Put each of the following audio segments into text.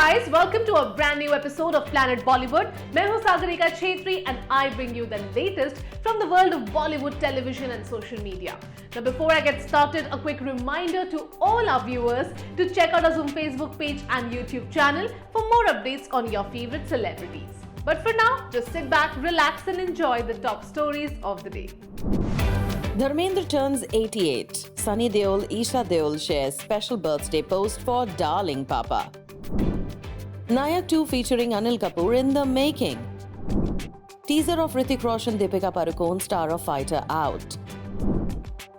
guys, welcome to a brand new episode of Planet Bollywood. मैं हूं Sagarika Chhetri and I bring you the latest from the world of Bollywood television and social media. Now before I get started, a quick reminder to all our viewers to check out our Zoom Facebook page and YouTube channel for more updates on your favorite celebrities. But for now, just sit back, relax and enjoy the top stories of the day. Dharmendra turns 88. Sunny Deol, Isha Deol shares special birthday post for darling Papa. Nayak 2 featuring Anil Kapoor in the making. Teaser of Hrithik Roshan, Deepika Padukone star of Fighter out.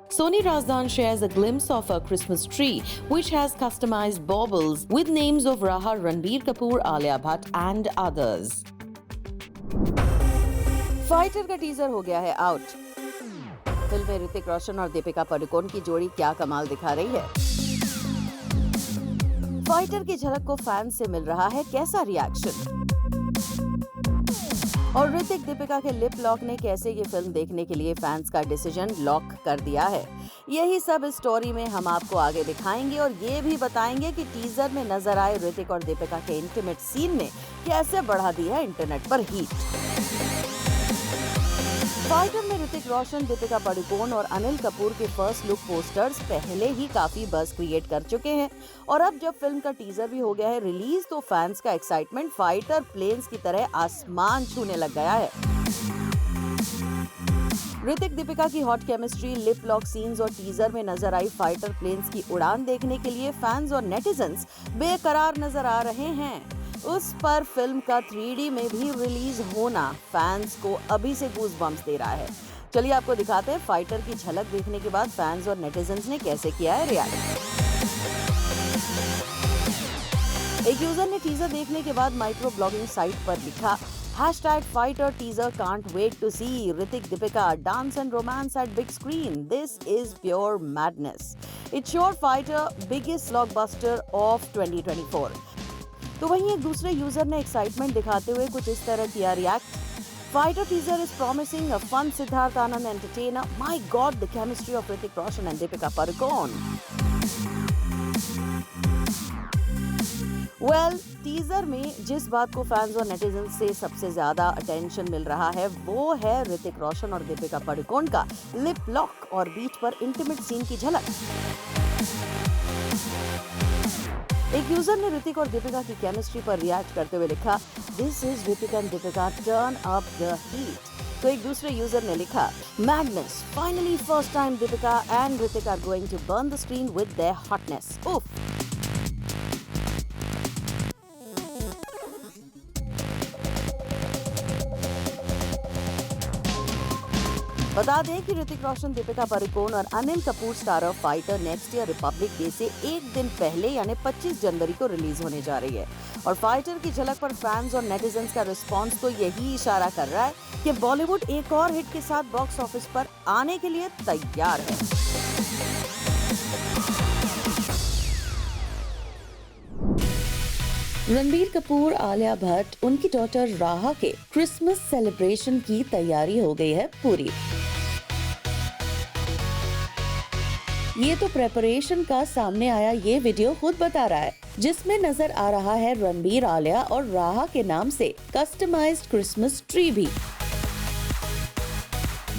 Soni Razdan shares a glimpse of a Christmas tree which has customized baubles with names of Raha, Ranbir Kapoor, Alia Bhatt and others. Fighter का teaser हो गया है out. Film में ऋतिक रोशन और दीपिका पादुकोण की जोड़ी क्या कमाल दिखा रही है। फाइटर की झलक को फैंस से मिल रहा है कैसा रिएक्शन, और ऋतिक दीपिका के लिप लॉक ने कैसे ये फिल्म देखने के लिए फैंस का डिसीजन लॉक कर दिया है। यही सब इस स्टोरी में हम आपको आगे दिखाएंगे और ये भी बताएंगे कि टीजर में नजर आए ऋतिक और दीपिका के इंटीमेट सीन ने कैसे बढ़ा दी है इंटरनेट पर हीट। फाइटर में ऋतिक रोशन, दीपिका पादुकोण और अनिल कपूर के फर्स्ट लुक पोस्टर्स पहले ही काफी बज़ क्रिएट कर चुके हैं और अब जब फिल्म का टीजर भी हो गया है रिलीज तो फैंस का एक्साइटमेंट फाइटर प्लेन्स की तरह आसमान छूने लग गया है। ऋतिक दीपिका की hot chemistry, lip lock scenes और टीजर में नजर आई फाइटर प्लेन्स की उड़ान देखने के लिए फैंस और नेटिजन्स बेकरार नजर आ रहे हैं। उस पर फिल्म का 3D में भी रिलीज होना फैंस को अभी से गूज बम्प्स दे रहा है। चलिए आपको दिखाते हैं फाइटर की झलक देखने के बाद फैंस और नेटिजन्स ने कैसे किया है रिएक्ट। एक यूजर ने टीजर देखने के बाद माइक्रो ब्लॉगिंग साइट पर लिखा #fighter teaser can't wait to see Hrithik Deepika dance and romance at big screen. This is pure madness. It's sure Fighter biggest blockbuster of 2024. तो वहीं एक दूसरे यूजर ने एक्साइटमेंट दिखाते हुए कुछ इस तरह किया react. Fighter teaser is promising a fun Siddharth Anand entertainer. My god the chemistry of Hrithik Roshan and Deepika Padukone. Well teaser में जिस बात को फैंस और नेटिजन्स से सबसे ज्यादा अटेंशन मिल रहा है वो है ऋतिक रोशन और दीपिका पादुकोण का लिप लॉक और बीच पर इंटीमेट सीन की झलक। एक यूजर ने ऋतिक और दीपिका की केमिस्ट्री पर रिएक्ट करते हुए लिखा this is Hrithik and Deepika turn up the heat. तो एक दूसरे यूजर ने लिखा madness, finally first time Deepika and Hrithik are going to burn the screen with their hotness. उफ। बता दें कि ऋतिक रोशन, दीपिका पादुकोण और Anil Kapoor star of Fighter next year Republic Day से एक दिन पहले यानी 25 जनवरी को रिलीज होने जा रही है और फाइटर की झलक पर फैंस और नेटिजन्स का रिस्पांस तो यही इशारा कर रहा है कि बॉलीवुड एक और हिट के साथ बॉक्स ऑफिस पर आने के लिए तैयार है। रणबीर कपूर, आलिया भट्ट, उनकी डॉटर राहा के क्रिसमस सेलिब्रेशन की तैयारी हो गई है पूरी। ये तो प्रेपरेशन का सामने आया ये वीडियो खुद बता रहा है जिसमें नजर आ रहा है रणबीर, आलिया और राहा के नाम से कस्टमाइज्ड क्रिसमस ट्री भी।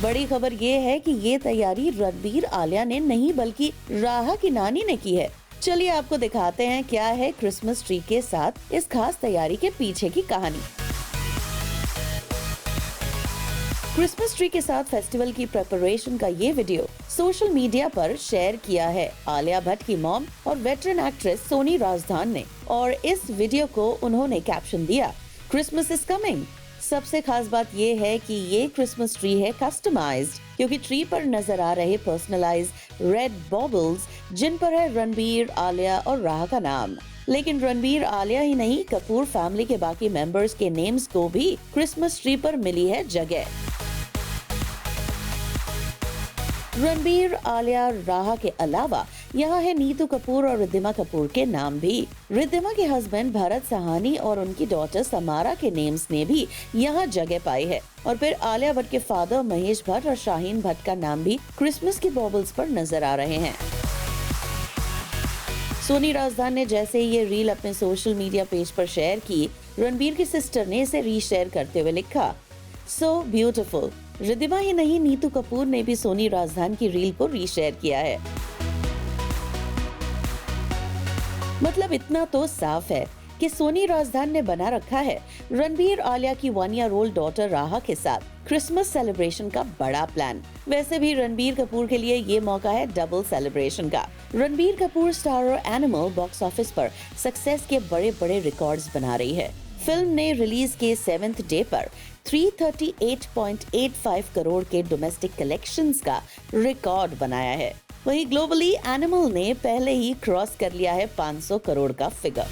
बड़ी खबर ये है कि ये तैयारी रणबीर, आलिया ने नहीं बल्कि राहा की नानी ने की है। चलिए आपको दिखाते हैं क्या है क्रिसमस ट्री के साथ इस खास तैयारी के पीछे की कहानी। क्रिसमस ट्री के साथ फेस्टिवल की प्रेपरेशन का ये वीडियो सोशल मीडिया पर शेयर किया है आलिया भट्ट की मॉम और वेटरन एक्ट्रेस सोनी राजदान ने, और इस वीडियो को उन्होंने कैप्शन दिया क्रिसमस इज कमिंग। सबसे खास बात ये है कि ये क्रिसमस ट्री है कस्टमाइज्ड क्योंकि ट्री पर नजर आ रहे पर्सनलाइज्ड रेड बॉबल्स जिन पर है रणबीर, आलिया और राहा का नाम। लेकिन रणबीर, आलिया ही नहीं कपूर फैमिली के बाकी मेंबर्स के नेम्स को भी क्रिसमस ट्री पर मिली है जगह। रणबीर, आलिया, राहा के अलावा यहाँ है नीतू कपूर और रिद्धिमा कपूर के नाम भी। रिद्धिमा के हस्बैंड भरत साहनी और उनकी डॉटर समारा के नेम्स ने भी यहाँ जगह पाई है। और फिर आलिया भट्ट के फादर महेश भट्ट और शाहीन भट्ट का नाम भी क्रिसमस के बॉबल्स पर नजर आ रहे हैं। सोनी राजदान ने जैसे ही ये रील अपने सोशल मीडिया पेज पर शेयर की, रणबीर की सिस्टर ने इसे रीशेयर करते हुए लिखा, सो ब्यूटीफुल। रिद्धिमा ही नहीं, नीतू कपूर ने भी सोनी राजदान की रील को रीशेयर किया है। मतलब इतना तो साफ है कि सोनी राजदान ने बना रखा है रणबीर आलिया की 1 ईयर ओल्ड डॉटर राहा के साथ क्रिसमस सेलिब्रेशन का बड़ा प्लान। वैसे भी रणबीर कपूर के लिए ये मौका है डबल सेलिब्रेशन का। Ranbir Kapoor starrer animal box office पर सक्सेस के बड़े बड़े रिकॉर्ड्स बना रही है। फिल्म ने रिलीज के 7th डे पर 338.85 करोड़ के डोमेस्टिक कलेक्शंस का रिकॉर्ड बनाया है। वहीं ग्लोबली एनिमल ने पहले ही क्रॉस कर लिया है 500 करोड़ का फिगर।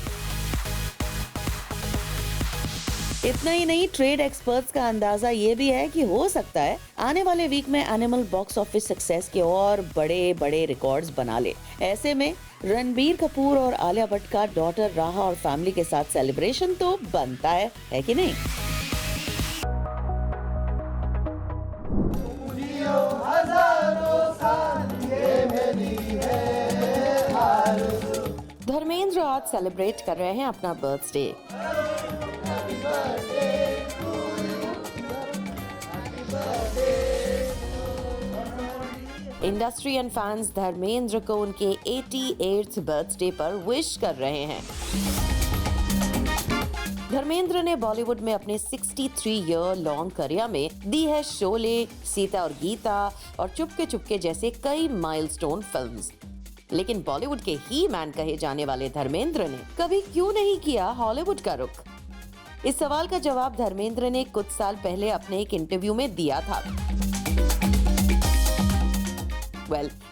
इतना ही नहीं, ट्रेड एक्सपर्ट्स का अंदाजा ये भी है कि हो सकता है आने वाले वीक में एनिमल बॉक्स ऑफिस सक्सेस के और बड़े बड़े रिकॉर्ड्स बना ले। ऐसे में रणबीर कपूर और आलिया भट्ट का डॉटर राहा और फैमिली के साथ सेलिब्रेशन तो बनता है कि नहीं? धर्मेंद्र आज सेलिब्रेट कर रहे हैं अपना birthday. Industry and fans Dharmendra को उनके 88th बर्थडे पर विश कर रहे हैं। धर्मेंद्र ने बॉलीवुड में अपने 63 ईयर लॉन्ग करियर में दी है शोले, सीता और गीता और चुपके चुपके जैसे कई माइलस्टोन फिल्म्स। लेकिन बॉलीवुड के ही मैन कहे जाने वाले धर्मेंद्र ने कभी क्यों नहीं किया हॉलीवुड का रुख? इस सवाल का जवाब धर्मेंद्र ने कुछ साल पहले अपने एक इंटरव्यू में दिया था।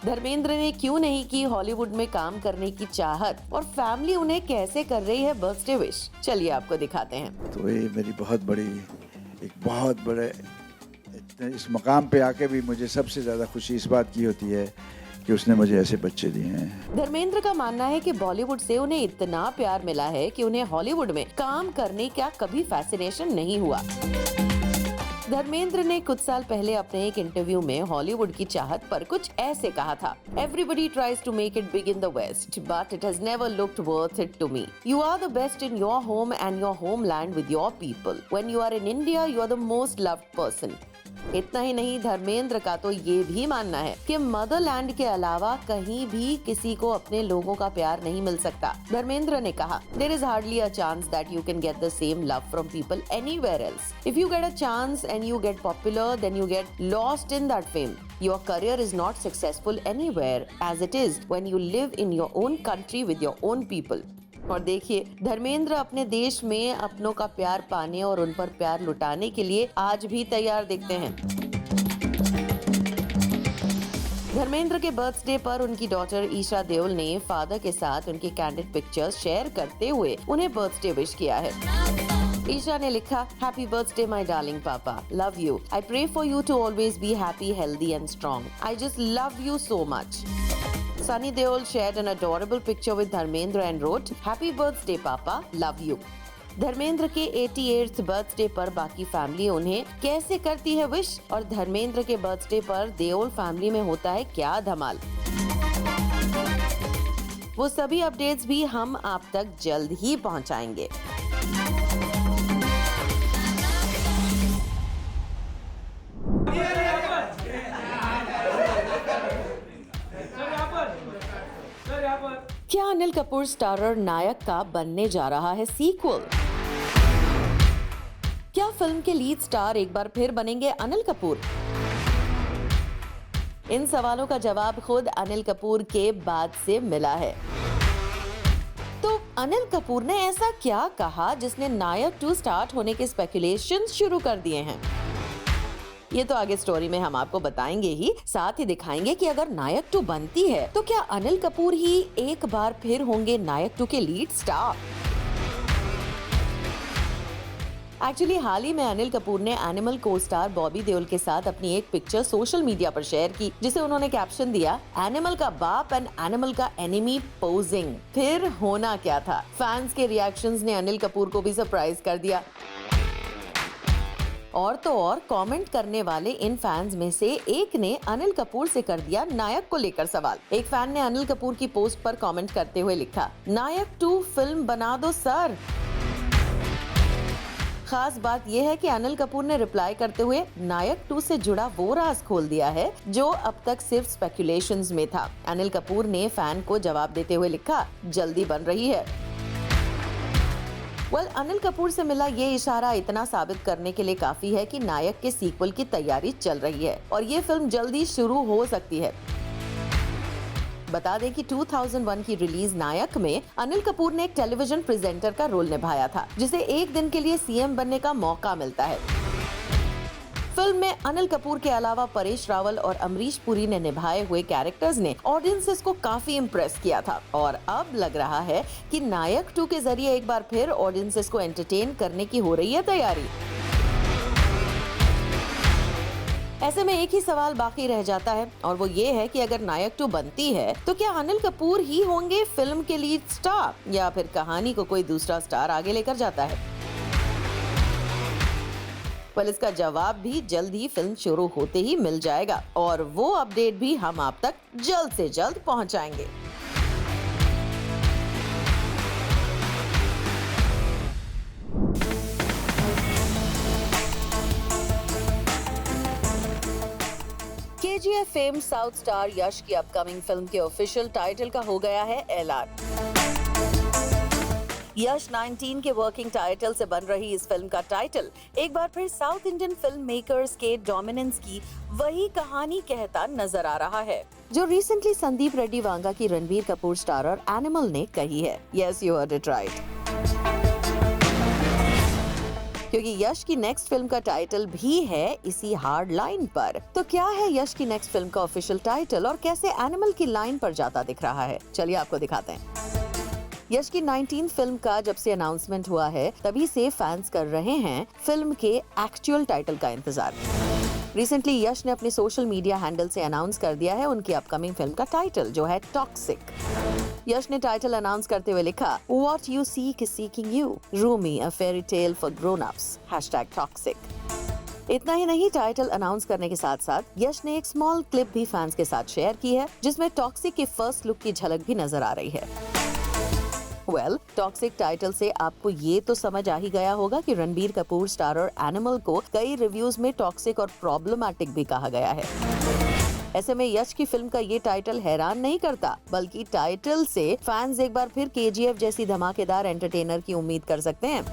धर्मेंद्र ने क्यों नहीं की हॉलीवुड में काम करने की चाहत और फैमिली उन्हें कैसे कर रही है बर्थडे विश, चलिए आपको दिखाते हैं। तो ये मेरी बहुत बड़े इस मकाम पे आके भी मुझे सबसे ज्यादा खुशी इस बात की होती है कि उसने मुझे ऐसे बच्चे दिए हैं। धर्मेंद्र का मानना है कि बॉलीवुड से उन्हें इतना प्यार मिला है कि उन्हें हॉलीवुड में काम करने का कभी फैसिनेशन नहीं हुआ। धर्मेंद्र ने कुछ साल पहले अपने एक इंटरव्यू में हॉलीवुड की चाहत पर कुछ ऐसे कहा था, Everybody tries to make it big in the West, but it has never looked worth it to me. You are the best in your home and your homeland with your people. When you are in India, you are the most loved person. इतना ही नहीं, धर्मेंद्र का तो ये भी मानना है कि Motherland के अलावा कहीं भी किसी को अपने लोगों का प्यार नहीं मिल सकता। धर्मेंद्र ने कहा, There is hardly a chance that you can get the same love from people anywhere else. If you get a chance and you get popular, then you get lost in that fame. Your career is not successful anywhere as it is when you live in your own country with your own people. और देखिए, धर्मेंद्र अपने देश में अपनों का प्यार पाने और उन पर प्यार लुटाने के लिए आज भी तैयार दिखते हैं। धर्मेंद्र के बर्थडे पर उनकी डॉटर ईशा देओल ने फादर के साथ उनकी कैंडिड पिक्चर्स शेयर करते हुए उन्हें बर्थडे विश किया है। ईशा ने लिखा, happy birthday my darling papa, love you, I pray for you to always be happy, healthy and strong, I just love you so much. Sunny Deol shared an adorable picture with Dharmendra and wrote, Happy birthday Papa, love you. Dharmendra के 88th birthday पर बाकी family उन्हें कैसे करती है wish और धर्मेंद्र के birthday पर देओल फैमिली में होता है क्या धमाल, वो सभी अपडेट्स भी हम आप तक जल्द ही पहुंचाएंगे। क्या अनिल कपूर स्टारर नायक का बनने जा रहा है सीक्वल? क्या फिल्म के लीड स्टार एक बार फिर बनेंगे अनिल कपूर? इन सवालों का जवाब खुद अनिल कपूर के बाद से मिला है। तो अनिल कपूर ने ऐसा क्या कहा जिसने नायक 2 स्टार्ट होने के स्पेकुलेशंस शुरू कर दिए हैं? ये तो आगे स्टोरी में हम आपको बताएंगे ही, साथ ही दिखाएंगे कि अगर नायक 2 बनती है तो क्या अनिल कपूर ही एक बार फिर होंगे नायक 2 के लीड स्टार। एक्चुअली हाल ही में अनिल कपूर ने एनिमल को स्टार बॉबी देओल के साथ अपनी एक पिक्चर सोशल मीडिया पर शेयर की, जिसे उन्होंने कैप्शन दिया, एनिमल का बाप एंड एनिमल का एनिमी पोजिंग। फिर होना क्या था, फैंस के रिएक्शंस ने अनिल कपूर को भी सरप्राइज कर दिया। और तो और कमेंट करने वाले इन फैंस में से एक ने अनिल कपूर से कर दिया नायक को लेकर सवाल। एक फैन ने अनिल कपूर की पोस्ट पर कमेंट करते हुए लिखा, नायक 2 फिल्म बना दो सर। खास बात यह है कि अनिल कपूर ने रिप्लाई करते हुए नायक 2 से जुड़ा वो राज खोल दिया है जो अब तक सिर्फ स्पेकुलेशंस में था। अनिल कपूर ने फैन को जवाब देते हुए लिखा, जल्दी बन रही है। अनिल कपूर से मिला ये इशारा इतना साबित करने के लिए काफी है कि नायक के सीक्वल की तैयारी चल रही है और ये फिल्म जल्दी शुरू हो सकती है। बता दें कि 2001 की रिलीज नायक में अनिल कपूर ने एक टेलीविजन प्रेजेंटर का रोल निभाया था, जिसे एक दिन के लिए सीएम बनने का मौका मिलता है। फिल्म में अनिल कपूर के अलावा परेश रावल और अमरीश पुरी ने निभाए हुए कैरेक्टर्स ने ऑडियंसेस को काफी इम्प्रेस किया था और अब लग रहा है कि नायक 2 के जरिए एक बार फिर ऑडियंसेस को एंटरटेन करने की हो रही है तैयारी। ऐसे में एक ही सवाल बाकी रह जाता है और वो ये है कि अगर नायक 2 बनती है तो क्या अनिल कपूर ही होंगे फिल्म के लीड स्टार या फिर कहानी को कोई दूसरा स्टार आगे लेकर जाता है? इसका जवाब भी जल्द ही फिल्म शुरू होते ही मिल जाएगा और वो अपडेट भी हम आप तक जल्द से जल्द पहुंचाएंगे। KGF फेम साउथ स्टार यश की अपकमिंग फिल्म के ऑफिशियल टाइटल का हो गया है ऐलान। यश 19 के वर्किंग टाइटल से बन रही इस फिल्म का टाइटल एक बार फिर साउथ इंडियन फिल्म मेकर्स के डोमिनेंस की वही कहानी कहता नजर आ रहा है जो रिसेंटली संदीप रेड्डी वांगा की रणबीर कपूर स्टारर एनिमल ने कही है। Yes, you heard it right. क्योंकि यश की नेक्स्ट फिल्म का टाइटल भी है इसी हार्ड लाइन पर। तो क्या है यश की नेक्स्ट फिल्म का ऑफिशियल टाइटल और कैसे एनिमल की लाइन पर जाता दिख रहा है, चलिए आपको दिखाते हैं। यश की 19 फिल्म का जब से अनाउंसमेंट हुआ है तभी से फैंस कर रहे हैं फिल्म के एक्चुअल टाइटल का इंतजार। रिसेंटली यश ने अपने सोशल मीडिया हैंडल से अनाउंस कर दिया है उनकी अपकमिंग फिल्म का टाइटल जो है टॉक्सिक। यश ने टाइटल अनाउंस करते हुए लिखा, What you seek is seeking you, Rumi, a fairy tale for grown-ups, #toxic। इतना ही नहीं, टाइटल अनाउंस करने के साथ साथ यश ने एक स्मॉल क्लिप भी फैंस के साथ शेयर की है जिसमें टॉक्सिक के फर्स्ट लुक की झलक भी नजर आ रही है। टॉक्सिक टाइटल से आपको ये तो समझ आ ही गया होगा कि रणबीर कपूर स्टारर एनिमल को कई रिव्यूज में टॉक्सिक और प्रॉब्लमैटिक भी कहा गया है। ऐसे में यश की फिल्म का ये टाइटल हैरान नहीं करता, बल्कि टाइटल से फैंस एक बार फिर KGF जैसी धमाकेदार एंटरटेनर की उम्मीद कर सकते हैं।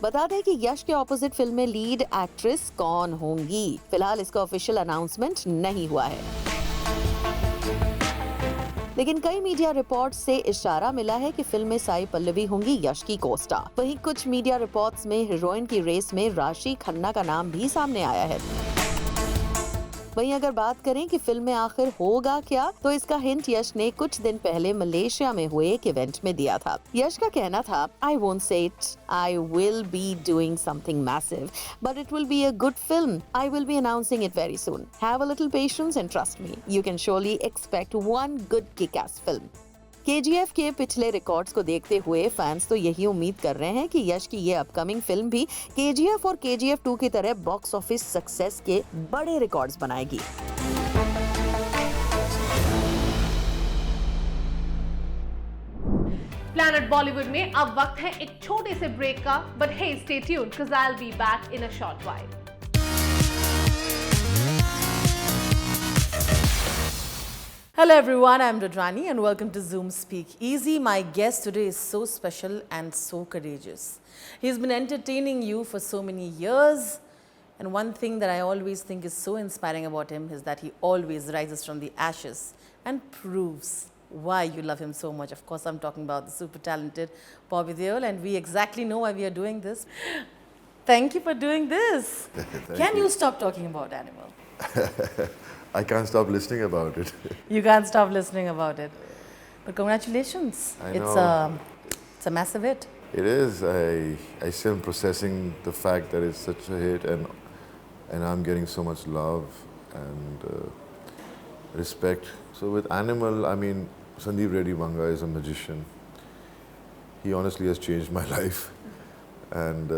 बता दें कि यश के ऑपोजिट फिल्म में लीड एक्ट्रेस कौन होंगी, फिलहाल इसका ऑफिशियल अनाउंसमेंट नहीं हुआ है, लेकिन कई मीडिया रिपोर्ट्स से इशारा मिला है कि फिल्म में साई पल्लवी होंगी यश की कोस्टार। वहीं कुछ मीडिया रिपोर्ट्स में हीरोइन की रेस में राशि खन्ना का नाम भी सामने आया है। वहीं अगर बात करें कि फिल्म में आखिर होगा क्या, तो इसका हिंट यश ने कुछ दिन पहले मलेशिया में हुए एक इवेंट में दिया था। यश का कहना था, I won't say it, I will be doing something massive, but it will be a good film. I will be announcing it very soon. Have a little patience and trust me. You can surely expect one good kick-ass film. KGF के पिछले records को देखते हुए fans तो यही उम्मीद कर रहे हैं कि यश की ये अपकमिंग फिल्म भी KGF और KGF 2 की तरह बॉक्स ऑफिस सक्सेस के बड़े रिकॉर्ड्स बनाएगी। प्लैनेट बॉलीवुड में अब वक्त है एक छोटे से ब्रेक का, but hey stay tuned because I will be back in a short while. Hello everyone, I'm Radrani and welcome to Zoom Speak Easy. My guest today is so special and so courageous. He's been entertaining you for so many years, and one thing that I always think is so inspiring about him is that he always rises from the ashes and proves why you love him so much. Of course, I'm talking about the super talented Bobby Deol, and we exactly know why we are doing this. Thank you for doing this. Can you stop talking about Animal? I can't stop listening about it. You can't stop listening about it. But congratulations. I it's know. It's a massive hit. It is. I still am processing the fact that it's such a hit and I'm getting so much love and respect. So with Animal, I mean, Sandeep Reddy Vanga is a magician. He honestly has changed my life. And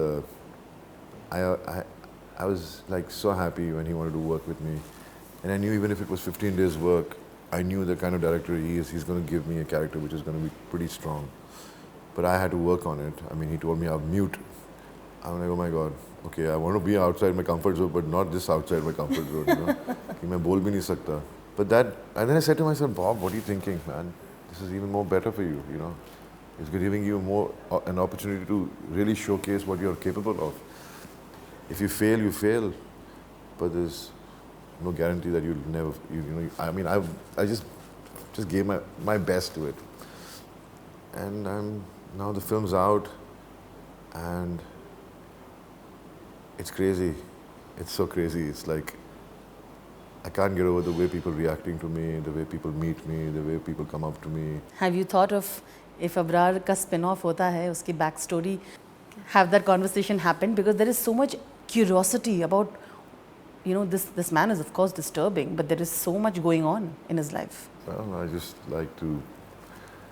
I was like so happy when he wanted to work with me. And I knew even if it was 15 days work, I knew the kind of director he is, he's going to give me a character which is going to be pretty strong. But I had to work on it. I mean, he told me I'll mute. I'm like, oh my God, okay, I want to be outside my comfort zone, but not just outside my comfort zone, you know. कि मैं बोल भी नहीं सकता. But that, and then I said to myself, Bob, what are you thinking, man? This is even more better for you, you know. It's giving you more an opportunity to really showcase what you're capable of. If you fail, you fail, but there's no guarantee that you'll never, you know. I mean, I just gave my best to it, and now the film's out, and it's crazy. It's so crazy. It's like I can't get over the way people reacting to me, the way people meet me, the way people come up to me. Have you thought of if Abrar ka spin-off hota hai, uski backstory, have that conversation happened? Because there is so much curiosity about, you know, this man is of course disturbing, but there is so much going on in his life. Well, I just like to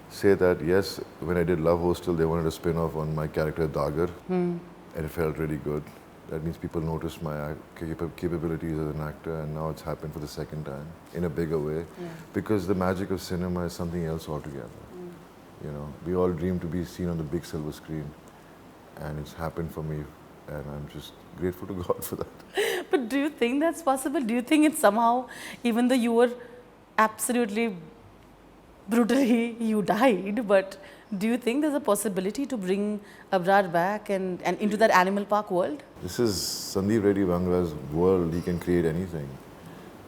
say that yes, when I did Love Hostel, they wanted a spin-off on my character Dagar, and it felt really good. That means people noticed my capabilities as an actor, and now it's happened for the second time in a bigger way, because the magic of cinema is something else altogether. You know, we all dream to be seen on the big silver screen, and it's happened for me, and I'm just grateful to God for that. But do you think that's possible? Do you think it's somehow, even though you were absolutely brutally, you died, but do you think there's a possibility to bring Abrar back and into that Animal Park world? This is Sandeep Reddy Bangra's world. He can create anything.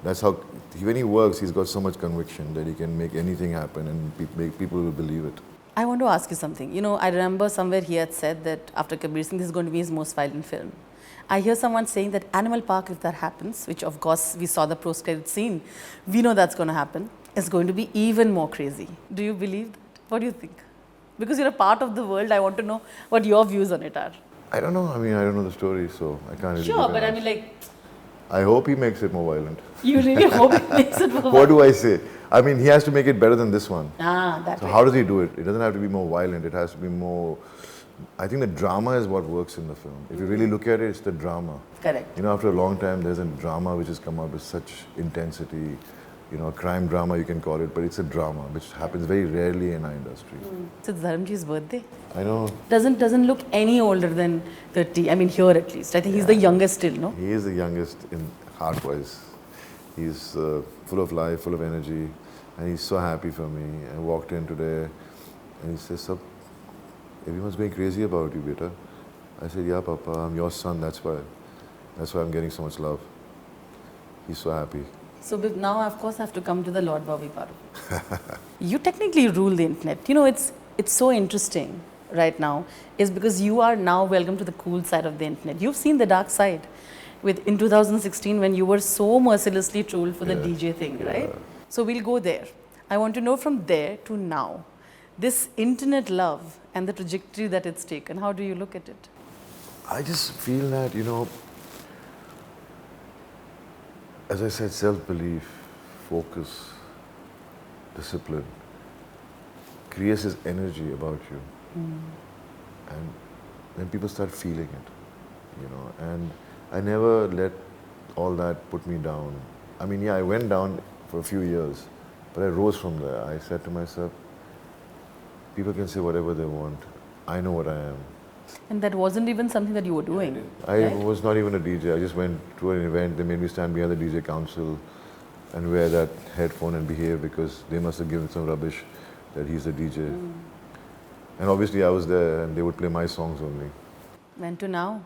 That's how, when he works, he's got so much conviction that he can make anything happen and people will believe it. I want to ask you something. You know, I remember somewhere he had said that after Kabir Singh, this is going to be his most violent film. I hear someone saying that Animal Park, if that happens, which of course we saw the post-credit scene, we know that's going to happen, is going to be even more crazy. Do you believe that? What do you think? Because you're a part of the world, I want to know what your views on it are. I don't know. I mean, I don't know the story, so I can't really Sure, give but an I mean, like, I hope he makes it more violent. you really hope it makes it more What do I say? I mean, he has to make it better than this one. that So way. how does he do it? It doesn't have to be more violent. It has to be more... I think the drama is what works in the film. If you really look at it, it's the drama. Correct. You know, after a long time, there's a drama which has come up with such intensity. You know, a crime drama, you can call it, but it's a drama, which happens very rarely in our industry. So it's Dharamji's birthday. I know Doesn't look any older than 30. I mean, here at least. I think he's the youngest still, no? he is the youngest in heart-wise. He's full of life, full of energy, and he's so happy for me. I walked in today, and he says, "Sab, everyone's going crazy about you, beta." I said, "Yeah, Papa, I'm your son, that's why. That's why I'm getting so much love." He's so happy. So now, of course, I have to come to the Lord Bobby Paru. You technically rule the internet. You know, it's so interesting right now is because you are now welcome to the cool side of the internet. You've seen the dark side in 2016 when you were so mercilessly trolled for the DJ thing, right? So we'll go there. I want to know from there to now, this internet love and the trajectory that it's taken, how do you look at it? I just feel that, you know, as I said, self-belief, focus, discipline creates this energy about you. And then people start feeling it, you know. And I never let all that put me down. I mean, yeah, I went down for a few years, but I rose from there. I said to myself, people can say whatever they want. I know what I am. And that wasn't even something that you were doing. I right? was not even a DJ. I just went to an event. They made me stand behind the DJ council and wear that headphone and behave because they must have given some rubbish that he's a DJ. And obviously I was there and they would play my songs only. And to now,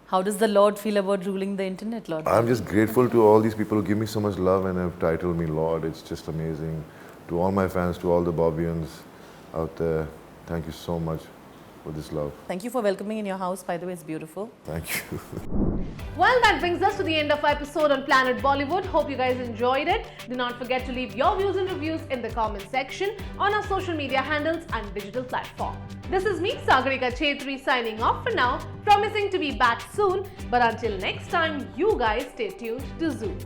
how does the Lord feel about ruling the internet, Lord? I'm just grateful to all these people who give me so much love and have titled me Lord. It's just amazing. To all my fans, to all the Bobbians out there, thank you so much for this love. Thank you for welcoming in your house. By the way, it's beautiful. Thank you. Well, that brings us to the end of our episode on Planet Bollywood. Hope you guys enjoyed it. Do not forget to leave your views and reviews in the comment section on our social media handles and digital platform. This is me, Sagarika Chetri, signing off for now, promising to be back soon. But until next time, you guys stay tuned to Zoom.